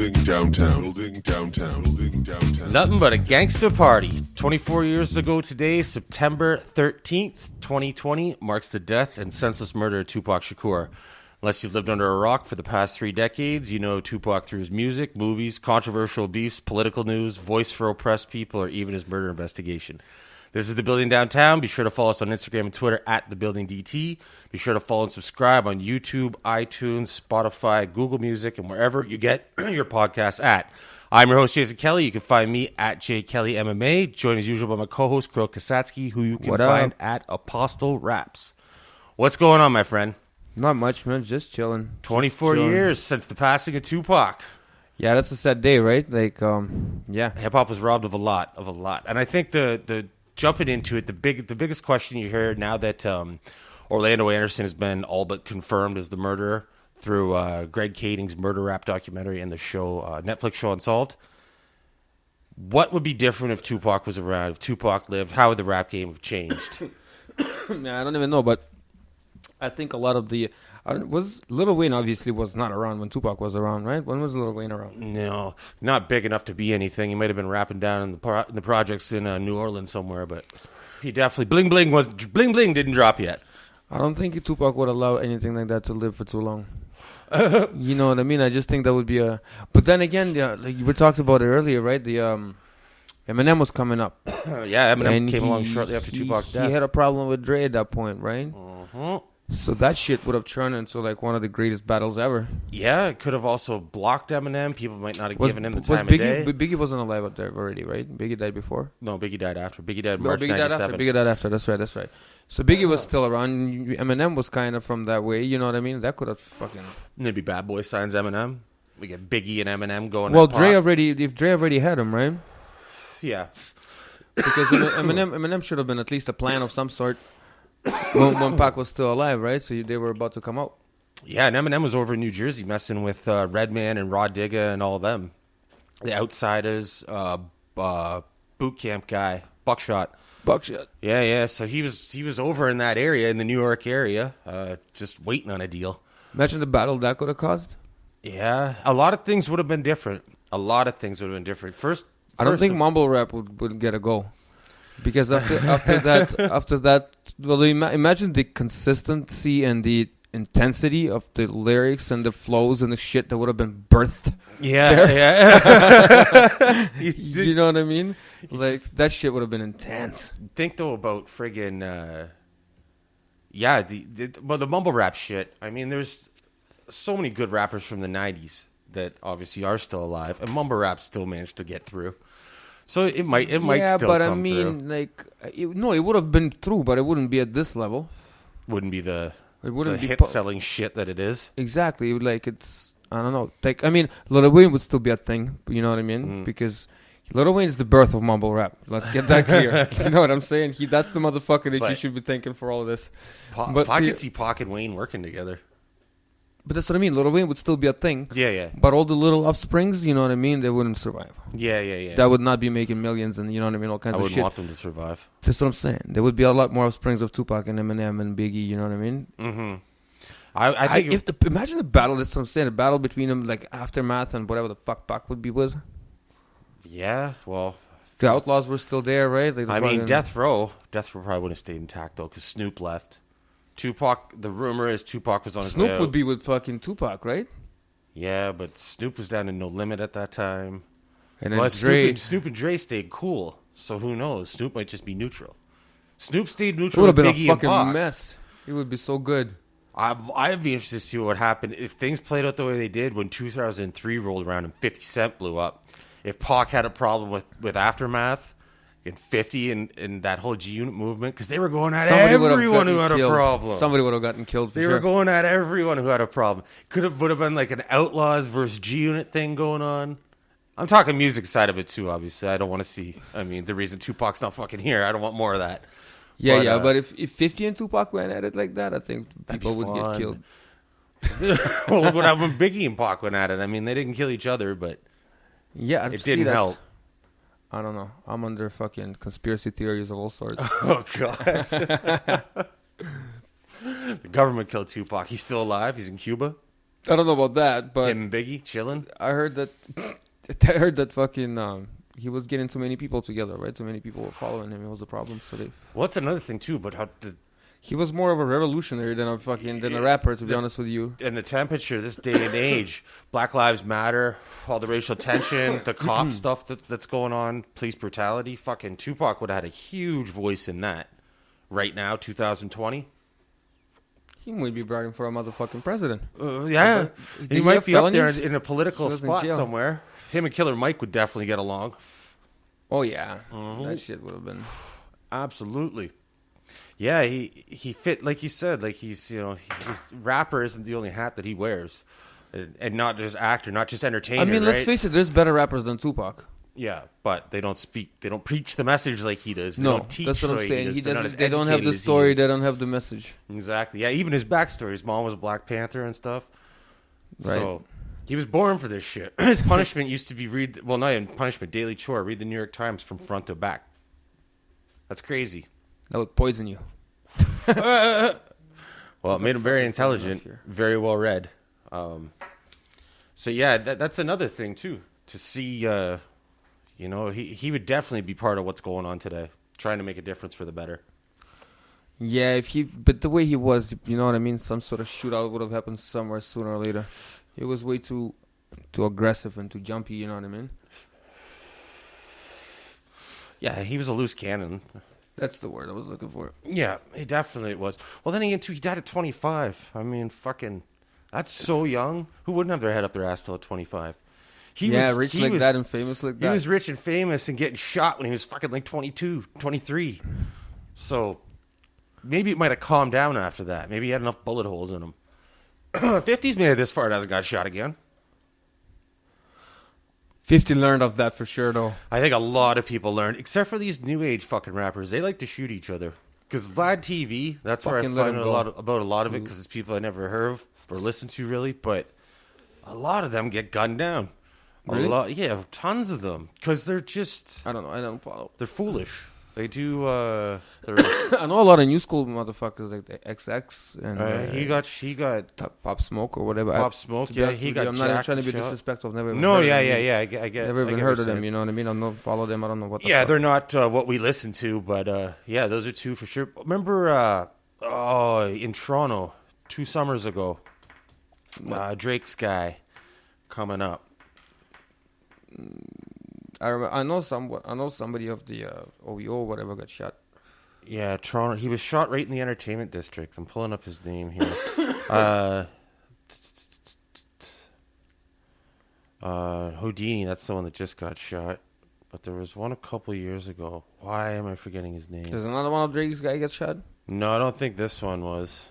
Building downtown. Building downtown. Building downtown. Nothing but a gangster party. 24 years ago today, September 13th, 2020, marks the death and senseless murder of Tupac Shakur. Unless you've lived under a rock for the past 3 decades, you know Tupac through his music, movies, controversial beefs, political news, voice for oppressed people, or even his murder investigation. This is The Building Downtown. Be sure to follow us on Instagram and Twitter at TheBuildingDT. Be sure to follow and subscribe on YouTube, iTunes, Spotify, Google Music, and wherever you get your podcasts at. I'm your host, Jason Kelly. You can find me at JKellyMMA. Joined as usual by my co-host, Kirill Kasatskiy, who you can find at Apostle Raps. What's going on, my friend? Not much, man. Just chilling. 24 years since the passing of Tupac. Yeah, that's a sad day, right? Like, yeah. Hip-hop was robbed of a lot. And I think the jumping into it, the biggest question you hear now that Orlando Anderson has been all but confirmed as the murderer through Greg Kading's murder rap documentary and the show Netflix show Unsolved. What would be different if Tupac was around? If Tupac lived, how would the rap game have changed? Yeah, I don't even know, but I think a lot of the was Lil Wayne obviously was not around when Tupac was around, right? When was Lil Wayne around? No, not big enough to be anything. He might have been rapping down in the projects in New Orleans somewhere, but he definitely Bling Bling didn't drop yet. I don't think Tupac would allow anything like that to live for too long. You know what I mean? I just think that would be a. But then again, yeah, like we talked about it earlier, right? The Eminem was coming up. Yeah, Eminem came along shortly after Tupac's death. He had a problem with Dre at that point, right? Uh-huh. So that shit would have turned into like one of the greatest battles ever. Yeah, it could have also blocked Eminem. People might not have given him the time of day. Biggie wasn't alive up there already, right? Biggie died before? No, Biggie died after. Biggie died in March 97. Biggie died after. That's right. So Biggie was still around. Eminem was kind of from that way. You know what I mean? That could have fucking... Maybe Bad Boy signs Eminem. We get Biggie and Eminem going. Well, Dre already had him, right? Yeah. Because Eminem should have been at least a plan of some sort. when Pac was still alive, right? So they were about to come out. Yeah, and Eminem was over in New Jersey messing with Redman and Rod Digga and all of them. The Outsiders, boot camp guy, Buckshot. Yeah. So he was over in that area, in the New York area, just waiting on a deal. Imagine the battle that could have caused. Yeah, a lot of things would have been different. First, I don't think mumble rap would get a go. Because after that, well, imagine the consistency and the intensity of the lyrics and the flows and the shit that would have been birthed. Yeah. You know what I mean? Like, that shit would have been intense. Think, though, about friggin', the mumble rap shit. I mean, there's so many good rappers from the 90s that obviously are still alive, and mumble rap still managed to get through. So it might still come through. Yeah, but I mean, like, it would have been through, but it wouldn't be at this level. Wouldn't be the hit-selling shit that it is. Exactly. Like, it's, I don't know. Like, I mean, Lil Wayne would still be a thing, you know what I mean? Mm. Because Lil Wayne is the birth of mumble rap. Let's get that clear. You know what I'm saying? That's the motherfucker that you should be thanking for all of this. I could see Pac and Wayne working together. But that's what I mean. Lil Wayne would still be a thing. Yeah. But all the little offsprings, you know what I mean? They wouldn't survive. Yeah. That would not be making millions and, you know what I mean? All kinds of shit. I wouldn't want them to survive. That's what I'm saying. There would be a lot more offsprings of Tupac and Eminem and Biggie, you know what I mean? Mm-hmm. I think... imagine the battle, that's what I'm saying, the battle between them, like Aftermath and whatever the fuck Pac would be with. Yeah, well... The Outlaws were still there, right? Like, Death Row probably wouldn't have stayed intact, though, because Snoop left. Tupac, the rumor is Tupac was on his way out. Snoop would be with fucking Tupac, right? Yeah, but Snoop was down in No Limit at that time. And then Dre... Snoop and Dre stayed cool, so who knows? Snoop might just be neutral. Snoop stayed neutral. It would have been Biggie a fucking mess. It would be so good. I'd be interested to see what would happen if things played out the way they did when 2003 rolled around and 50 Cent blew up. If Pac had a problem with Aftermath... in 50 and that whole G-Unit movement, because they were going at everyone who had a problem. Somebody would have gotten killed for They were going at everyone who had a problem. Would have been like an Outlaws versus G-Unit thing going on. I'm talking music side of it too, obviously. I don't want to see, the reason Tupac's not fucking here. I don't want more of that. But if 50 and Tupac went at it like that, I think people would get killed. Well, look what happened when Biggie and Pac went at it. I mean, they didn't kill each other, but it didn't help. I don't know. I'm under fucking conspiracy theories of all sorts. Oh, gosh. The government killed Tupac. He's still alive. He's in Cuba. I don't know about that, but Him and Biggie chilling. I heard that fucking he was getting too many people together, right? Too many people were following him. It was a problem. So What's another thing too? But he was more of a revolutionary than a rapper, to be honest with you. and the temperature this day and age, Black Lives Matter, all the racial tension, the cop stuff that's going on, police brutality. Fucking Tupac would have had a huge voice in that. Right now, 2020. He might be running for a motherfucking president. Yeah, he might be up there felonies? in a political He was in spot jail. somewhere. Him and Killer Mike would definitely get along. Oh yeah, that shit would have been. Absolutely. Yeah, he fit, like you said, like he's rapper isn't the only hat that he wears, and not just actor, not just entertainer. I mean, let's right? face it. There's better rappers than Tupac. Yeah, but they don't preach the message like he does. They No, don't teach that's what I'm like saying. He He does. They're not doesn't. as They don't have educated the as he story. is. They don't have the message. Exactly. Yeah, even his backstory. His mom was a Black Panther and stuff. Right. So he was born for this shit. His punishment used to be not even punishment, daily chore. Read the New York Times from front to back. That's crazy. That would poison you. Well, it made him very intelligent, here. very well read. So yeah, that's another thing too. To see, he would definitely be part of what's going on today, trying to make a difference for the better. Yeah, but the way he was, you know what I mean? Some sort of shootout would have happened somewhere sooner or later. He was way too aggressive and too jumpy, you know what I mean? Yeah, he was a loose cannon. That's the word I was looking for. Yeah, he definitely was. Well, then again, too, he died at 25. I mean, fucking, that's so young. Who wouldn't have their head up their ass till at 25? Rich like that and famous like that. He was rich and famous and getting shot when he was fucking like 22, 23. So maybe it might have calmed down after that. Maybe he had enough bullet holes in him. 50's made it this far and hasn't got shot again. 50 learned of that for sure, though. I think a lot of people learned, except for these new age fucking rappers. They like to shoot each other. Because Vlad TV, that's where I Fucking let find him about a lot of it, because it's people I never heard of or listened to really. But a lot of them get gunned down. Really? A lot, yeah, tons of them. Because they're just, I don't know. I don't follow. they're foolish. They do, I know a lot of new school motherfuckers like the XX and he got Pop Smoke or whatever. Pop Smoke, To be yeah, honest he with got you, I'm not even jacked trying to and be shot. disrespectful. I've never even No, heard yeah, of them. I get. Never I even get heard what of you're them, you know what I mean? I don't follow them. I don't know what the Yeah, fuck. they're not what we listen to, but yeah, those are two for sure. Remember, in Toronto, 2 summers ago, Drake's guy coming up. I know somebody of the OVO or whatever got shot. Yeah, Toronto. He was shot right in the entertainment district. I'm pulling up his name here. Houdini, that's the one that just got shot. But there was one a couple years ago. Why am I forgetting his name? There's another one of Drake's guy gets shot. No, I don't think this one was.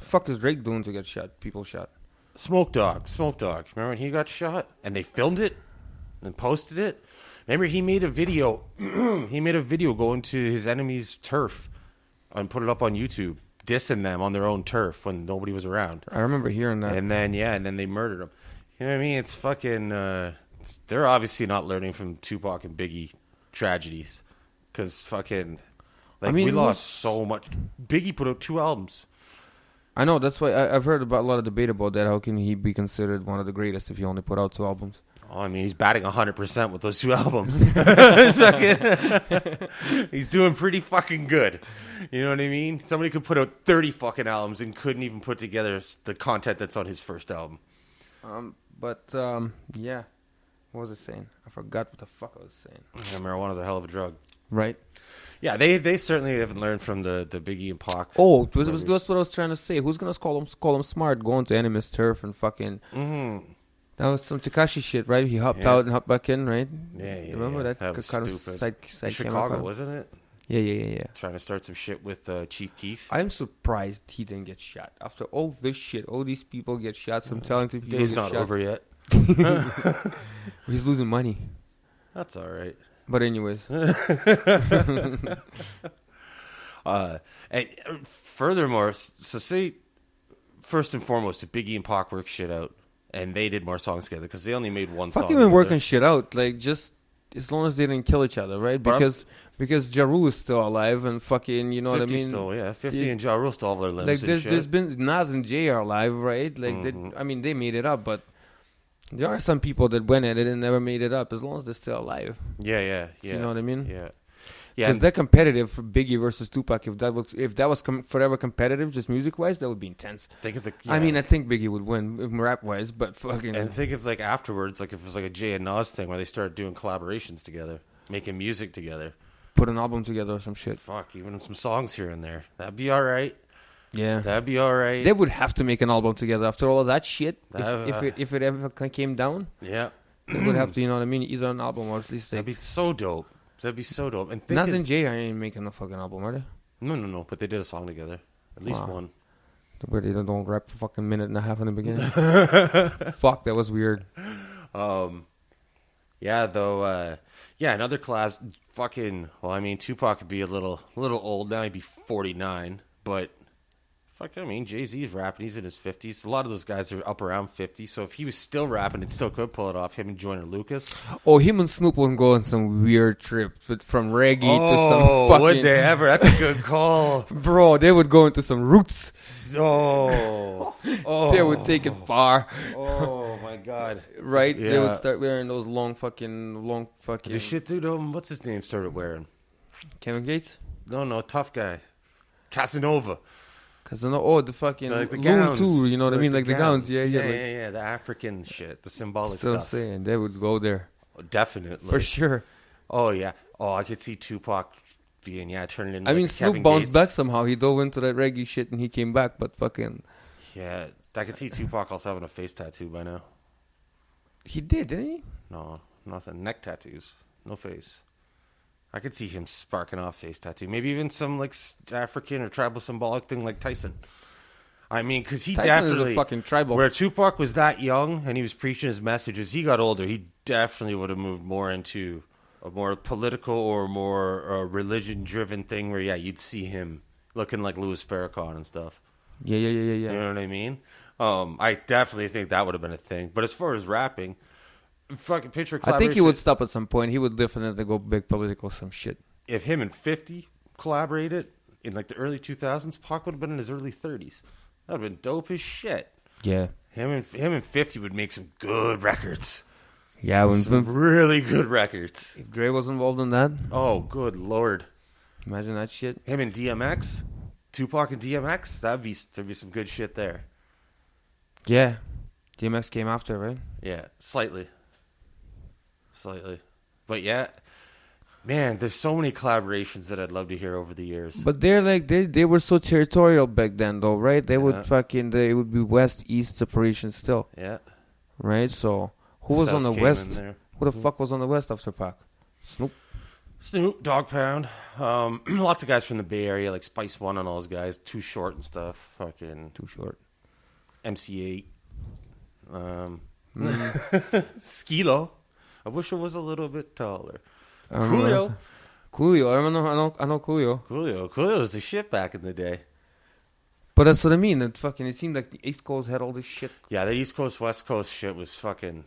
Fuck is Drake doing to get shot? People shot. Smoke Dog. Remember when he got shot? And they filmed it and posted it? Remember he made a video. He made a video going to his enemy's turf and put it up on YouTube, dissing them on their own turf when nobody was around. I remember hearing that. And then they murdered him. You know what I mean? It's fucking... they're obviously not learning from Tupac and Biggie tragedies. Because fucking... Like, I mean, we lost so much. Biggie put out 2 albums. I know, that's why I've heard about a lot of debate about that. How can he be considered one of the greatest if he only put out 2 albums? Oh, I mean, he's batting 100% with those 2 albums. He's doing pretty fucking good. You know what I mean? Somebody could put out 30 fucking albums and couldn't even put together the content that's on his first album. Yeah. What was I saying? I forgot what the fuck I was saying. Yeah, marijuana's a hell of a drug. Right. Yeah, they certainly haven't learned from the Biggie and Pac. Oh, that's what I was trying to say. Who's gonna call him smart going to enemy's turf and fucking... Mm-hmm. That was some Tekashi shit, right? He hopped out and hopped back in, right? Yeah. Remember that? That was kind stupid. of side Chicago, wasn't it? Yeah. Trying to start some shit with Chief Keef. I'm surprised he didn't get shot. After all this shit, all these people get shot, some talented people Day's get not shot. over yet. He's losing money. That's all right. But anyways. And furthermore, so say, first and foremost, if Biggie and Pac worked shit out, and they did more songs together, because they only made one song. Fuck even working shit out. Like, just as long as they didn't kill each other, right? But Because Because Ja Rule is still alive and fucking, you know what I 50 mean? still, yeah. 50 and Ja Rule still have their limbs Like, and shit. there's been Nas and Jay are alive, right? Like, they made it up, but there are some people that went at it and never made it up as long as they're still alive. Yeah. You know what I mean? Yeah. Because they're competitive for Biggie versus Tupac. If that was forever competitive, just music wise, that would be intense. Think of the. I mean, I think Biggie would win rap wise, but fucking. And think of like afterwards, like if it was like a Jay and Nas thing where they started doing collaborations together, making music together, put an album together or some shit. Fuck, even some songs here and there. That'd be all right. Yeah, that'd be all right. They would have to make an album together after all of that shit. If it ever came down, yeah, they would have to. You know what I mean? Either an album or at least. That'd be so dope. That'd be so dope. And Nas and Jay ain't making a fucking album, are they? No. But they did a song together. At least one. Where they don't rap for fucking minute and a half in the beginning. Fuck, that was weird. Yeah, though. Yeah, another collabs. Fucking. Well, I mean, Tupac could be a little old now. He'd be 49, but. Fuck, I mean, Jay-Z's rapping. He's in his 50s. A lot of those guys are up around 50. So if he was still rapping and still could pull it off, him and Joyner Lucas. Oh, him and Snoop would go on some weird trip from reggae to some fucking... would they ever? That's a good call. Bro, they would go into some roots. Oh. They would take it far. Oh, my God. Right? Yeah. They would start wearing those long fucking... The shit dude, what's his name, started wearing? Kevin Gates? No, tough guy. Casanova. Cause the fucking like the loom gowns, too, you know what I mean, like the gowns, yeah, the African shit, the symbolic stuff. I'm saying they would go there, definitely for sure. Oh yeah, I could see Tupac being turning into. I mean, Snoop bounced back somehow. He dove into that reggae shit and he came back, but fucking. Yeah, I could see Tupac also having a face tattoo by now. He did, didn't he? No, nothing. Neck tattoos, no face. I could see him sparking off face tattoo. Maybe even some like African or tribal symbolic thing like Tyson. I mean, because he Tyson definitely is a fucking tribal. Where Tupac was that young and he was preaching his message. As he got older, he definitely would have moved more into a more political or more religion-driven thing. Where you'd see him looking like Louis Farrakhan and stuff. Yeah. You know what I mean? I definitely think that would have been a thing. But as far as rapping. Fucking picture I think he would stop at some point. He would definitely go big political, some shit. If him and 50 collaborated in like the early 2000s, Pac would have been in his early 30s. That would have been dope as shit. Yeah. Him and 50 would make some good records. Yeah, some really good records. If Dre was involved in that. Oh, good Lord. Imagine that shit. Him and DMX, Tupac and DMX, there'd be some good shit there. Yeah. DMX came after, right? Yeah, slightly. But yeah, man, there's so many collaborations that I'd love to hear over the years. But they're like they were so territorial back then though, right? They would it would be west east separation still. Yeah. Right? So who was on the west? Who the fuck was on the west after Pac? Snoop, Dog Pound. Lots of guys from the Bay Area like Spice One and all those guys. Too Short and stuff. Fucking Too Short. MC8. Skilo. I wish it was a little bit taller. Coolio. I know Coolio. Coolio was the shit back in the day. But that's what I mean. It seemed like the East Coast had all this shit. Yeah, the East Coast, West Coast shit was fucking,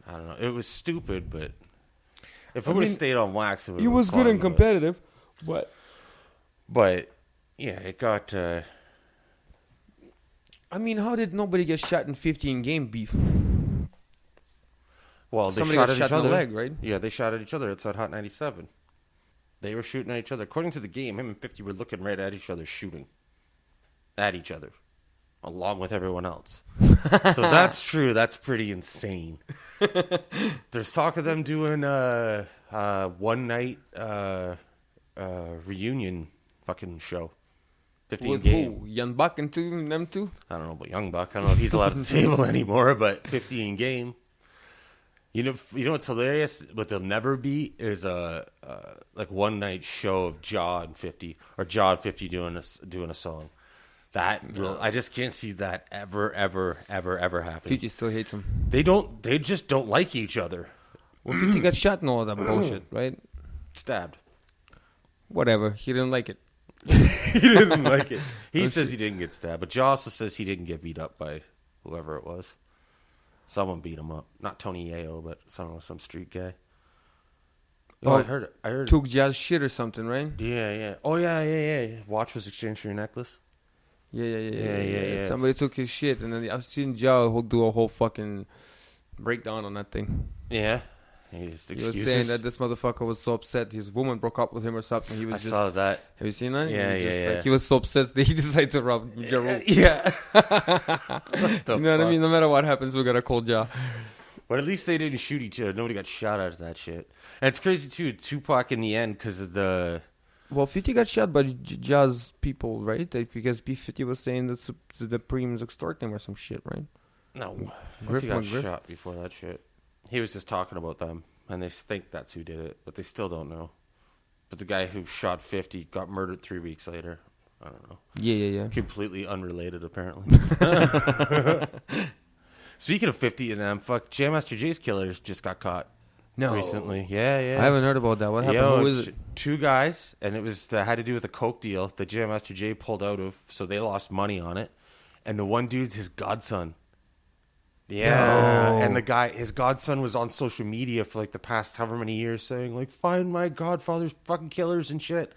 I don't know. It was stupid, but if it would have stayed on wax, it was good and competitive. But yeah, it got... I mean, how did nobody get shot in 15 game beef? Well, they Somebody shot got at shot each in other. the leg, right? Yeah, they shot at each other outside Hot 97. They were shooting at each other. According to the game, him and 50 were looking right at each other, shooting at each other, along with everyone else. So that's true. That's pretty insane. There's talk of them doing a one-night reunion fucking show. 15 With game. who? Young Buck and them two? I don't know about Young Buck. I don't know if he's allowed at the table anymore, but 15 game. You know what's hilarious? What there'll never be is a like one night show of Ja and 50 or Ja and 50 doing a song. I just can't see that ever happening. 50 still hates him. They just don't like each other. Well, 50 got shot and all that bullshit, right? Stabbed. Whatever. He didn't like it. He didn't like it. He says he didn't get stabbed, but Ja also says he didn't get beat up by whoever it was. Someone beat him up. Not Tony Yeo, but some street guy. Oh, I heard it. Took Jazz shit or something, right? Yeah. Oh, yeah. Watch was exchanged for your necklace. Yeah. Somebody took his shit, and then I've seen Jao do a whole fucking breakdown on that thing. Yeah. He was saying that this motherfucker was so upset his woman broke up with him or something. I saw that. Have you seen that? Yeah. Like, he was so upset that he decided to rob Ja Rule. Yeah. You know what I mean? No matter what happens, we gotta call Ja. But at least they didn't shoot each other. Nobody got shot out of that shit. And it's crazy, too. Tupac, in the end, because of the... Well, 50 got shot by Ja's people, right? Because B50 was saying that the Preem's extorting him or some shit, right? No. 50 got shot before that shit. He was just talking about them, and they think that's who did it, but they still don't know. But the guy who shot 50 got murdered 3 weeks later. I don't know. Yeah. Completely unrelated, apparently. Speaking of 50 and them, Jam Master Jay's killers just got caught. No. Recently. Yeah. I haven't heard about that. What happened? Who is it? 2 guys, and it was had to do with a coke deal that Jam Master Jay pulled out of, so they lost money on it. And the one dude's his godson. Yeah. No. And his godson was on social media for like the past however many years saying, like, find my godfather's fucking killers and shit.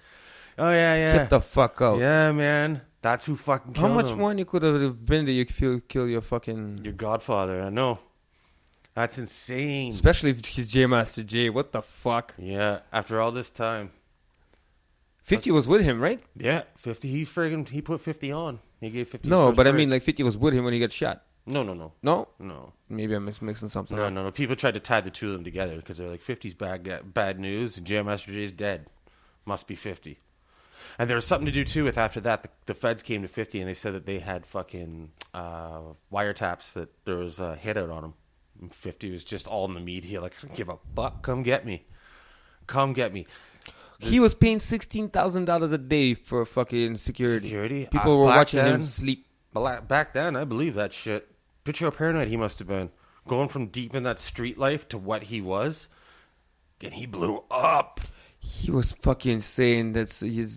Oh, yeah. Get the fuck out. Yeah, man. That's who fucking killed him. How much money could have been that you kill your fucking... Your godfather, I know. That's insane. Especially if he's J Master J. What the fuck? Yeah, after all this time. 50 was with him, right? Yeah, 50. He put 50 on. He gave 50. No, but I mean, like 50 was with him when he got shot. No. No? No. Maybe I'm mixing something up. No. People tried to tie the two of them together because they're like 50's bad news and Jam Master Jay's dead. Must be 50. And there was something to do too with after that the feds came to 50 and they said that they had fucking wiretaps that there was a hit out on him. And 50 was just all in the media like, I don't give a fuck. Come get me. He was paying $16,000 a day for fucking security. People were watching him sleep. Back then, I believe that shit. Picture how paranoid he must have been. Going from deep in that street life to what he was. And he blew up. He was fucking saying that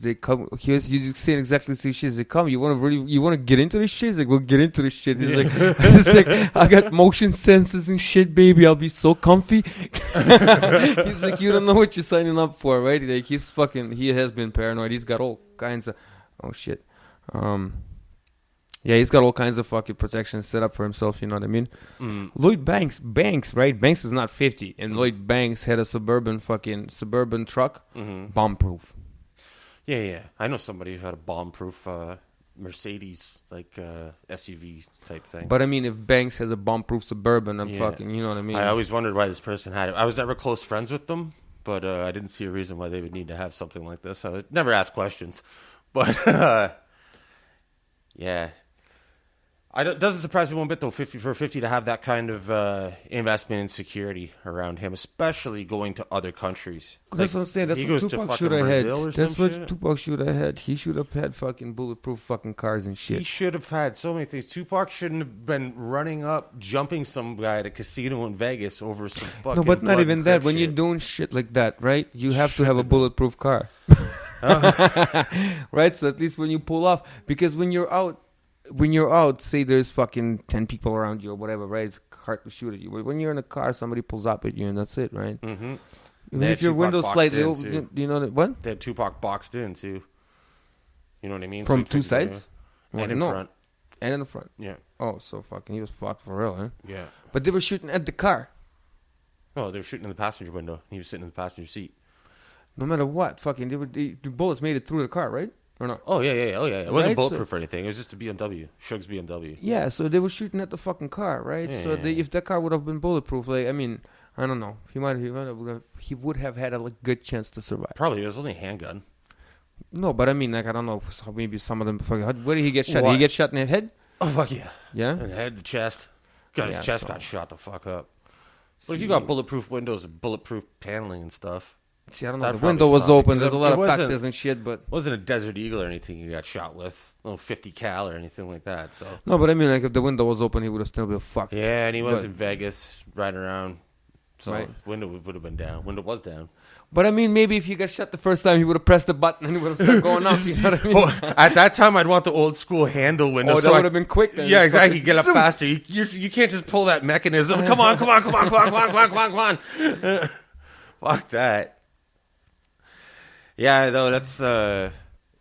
they come. He was saying exactly the same shit. They come. You want to get into this shit? He's like, we'll get into this shit. He's like, I got motion sensors and shit, baby. I'll be so comfy. He's like, you don't know what you're signing up for, right? Like he has been paranoid. He's got all kinds of, oh shit. Yeah, he's got all kinds of fucking protection set up for himself, you know what I mean? Mm. Lloyd Banks, right? Banks is not 50. And Lloyd Banks had a suburban truck, bomb-proof. Yeah. I know somebody who had a bomb-proof Mercedes, like SUV type thing. But I mean, if Banks has a bomb-proof Suburban, fucking, you know what I mean? I always wondered why this person had it. I was never close friends with them, but I didn't see a reason why they would need to have something like this. I never asked questions. But, yeah. It doesn't surprise me one bit, though, for 50 to have that kind of investment in security around him, especially going to other countries. That's what I'm saying. That's what Tupac should have had. That's what Tupac should have had. He should have had fucking bulletproof fucking cars and shit. He should have had so many things. Tupac shouldn't have been running up, jumping some guy at a casino in Vegas over some fucking... No, but not even that. When you're doing shit like that, right, you have to have a bulletproof car. Right? So at least when you pull off. Because when you're out, say there's fucking 10 people around you or whatever, right? It's hard to shoot at you. But when you're in a car, somebody pulls up at you and that's it, right? Mm-hmm. Even if your window's slightly open, you know what? They had Tupac boxed in, too. You know what I mean? From two sides? And in front. And in the front? Yeah. Oh, so fucking he was fucked for real, huh? Yeah. But they were shooting at the car. Oh, they were shooting in the passenger window. He was sitting in the passenger seat. No matter what, fucking, the bullets made it through the car, right? Or not? Oh, yeah. It wasn't bulletproof or anything. It was just a BMW. Shug's BMW. Yeah, so they were shooting at the fucking car, right? Yeah, so if that car would have been bulletproof, like, I mean, I don't know. He would have had a good chance to survive. Probably. It was only a handgun. No, but I mean, like, I don't know. Maybe some of them... Where did he get shot? Did he get shot in the head? Oh, fuck yeah. Yeah? In the head, the chest. His chest got shot the fuck up. But if you got bulletproof windows and bulletproof paneling and stuff... See, I don't know. The window was open. There's a lot of factors and shit, but... It wasn't a Desert Eagle or anything you got shot with. No 50 cal or anything like that, so... No, but I mean, like, if the window was open, he would have still been fucked. Yeah, and he was in Vegas, riding around. So, window would have been down. Window was down. But I mean, maybe if he got shot the first time, he would have pressed the button and he would have started going up. You know what I mean? At that time, I'd want the old school handle window. Oh, that would have been quick then. Yeah, exactly. Get up faster. You can't just pull that mechanism. Come on. Fuck that. Yeah, though that's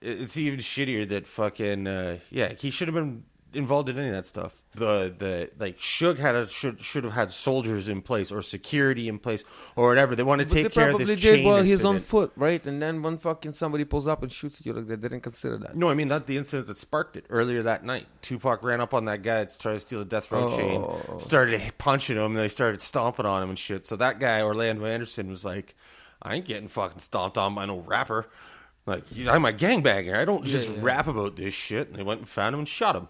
it's even shittier that fucking he should have been involved in any of that stuff. The like should have had soldiers in place or security in place or whatever. They want to take care of this chain Well, he's on incident. foot, right? And then when fucking somebody pulls up and shoots at you, like they didn't consider that. No, I mean not the incident that sparked it. Earlier that night, Tupac ran up on that guy that's trying to steal a death row chain, started punching him, and they started stomping on him and shit. So that guy, Orlando Anderson, was like, I ain't getting fucking stomped on by no rapper. Like, I'm a gangbanger. I don't just rap about this shit. And they went and found him and shot him.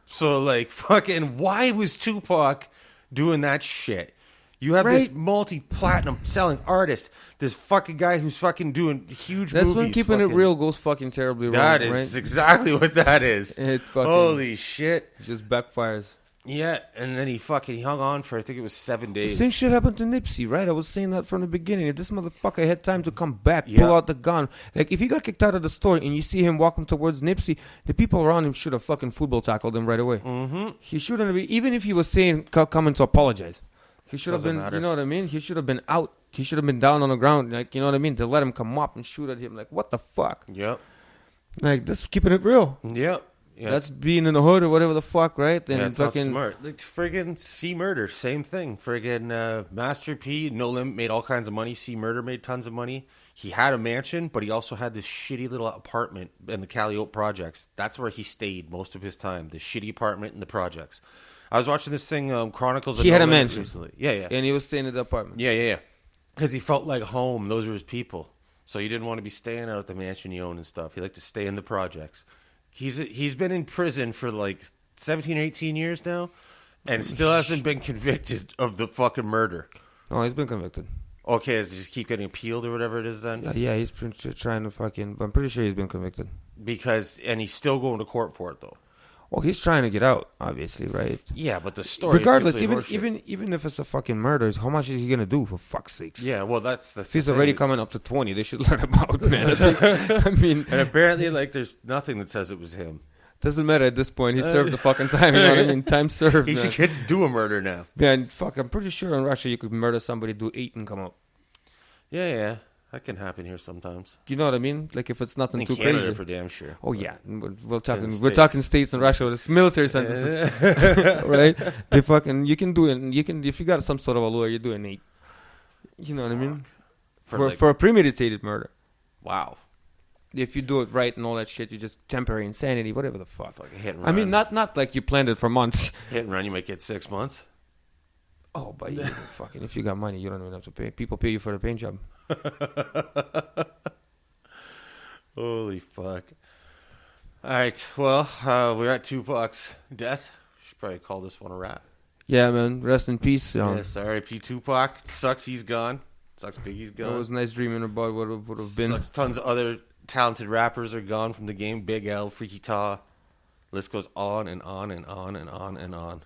So, like, fucking, why was Tupac doing that shit? You have this multi-platinum selling artist, this fucking guy who's fucking doing huge movies. That's when keeping it real goes fucking terribly wrong, That is exactly what that is. It fucking Holy shit. just backfires. Yeah, and then he hung on for, I think it was 7 days. Same shit happened to Nipsey, right? I was saying that from the beginning. If this motherfucker had time to come back, pull out the gun. Like, if he got kicked out of the store and you see him walking towards Nipsey, the people around him should have fucking football tackled him right away. Mm-hmm. He shouldn't have, even if he was saying, coming to apologize. He should have been, you know what I mean? He should have been out. He should have been down on the ground, like, you know what I mean? To let him come up and shoot at him. Like, what the fuck? Yep. Like, that's keeping it real. Yep. Yeah. That's being in the hood or whatever the fuck, right? And it's not smart. Like friggin' C Murder, same thing. Friggin' Master P, No Limit made all kinds of money. C Murder made tons of money. He had a mansion, but he also had this shitty little apartment in the Calliope projects. That's where he stayed most of his time. The shitty apartment in the projects. I was watching this thing, Chronicles of He No had a Limit mansion. recently. Yeah. And he was staying in the apartment. Yeah. Because he felt like home. Those were his people. So he didn't want to be staying out at the mansion he owned and stuff. He liked to stay in the projects. He's been in prison for like 17 or 18 years now and still hasn't been convicted of the fucking murder. No, he's been convicted. Okay, does he just keep getting appealed or whatever it is then? Yeah, he's been trying to fucking... I'm pretty sure he's been convicted. And he's still going to court for it though. Well, he's trying to get out, obviously, right? Yeah, but the story... Regardless, even if it's a fucking murder, how much is he going to do, for fuck's sakes? Yeah, well, that's He's already coming up to 20. They should let him out, man. I mean... And apparently, like, there's nothing that says it was him. Doesn't matter at this point. He served the fucking time, you know what I mean? Time served, He man. should get to do a murder now. Man, fuck, I'm pretty sure in Russia you could murder somebody, do 8 and come out. Yeah. That can happen here sometimes. You know what I mean? Like, if it's nothing In too Canada crazy. for damn sure. Oh, yeah. We're talking states and Russia. It's military sentences. Right? They fucking... You can do it. If you got some sort of a lawyer, you do an 8. You know what I mean? For a premeditated murder. Wow. If you do it right and all that shit, you just temporary insanity, whatever the fuck. Like a hit and I mean, run. not like you planned it for months. Hit and run, you might get 6 months. Oh, but you fucking... If you got money, you don't even have to pay. People pay you for the paint job. Holy fuck. Alright, well, we're at Tupac's death. Should probably call this one a wrap. Yeah, man. Rest in peace. Yes, R.I.P. Tupac. Sucks he's gone. Sucks Biggie's gone. It was nice dreaming about what would have been. Sucks tons of other talented rappers are gone from the game. Big L, Freaky Ta. List goes on and on and on and on and on.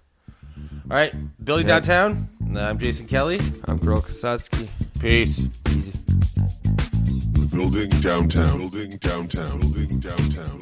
All right, Billy Downtown. I'm Jason Kelly. I'm Kirill Kasatskiy. Peace. Building downtown. Building downtown. Building downtown.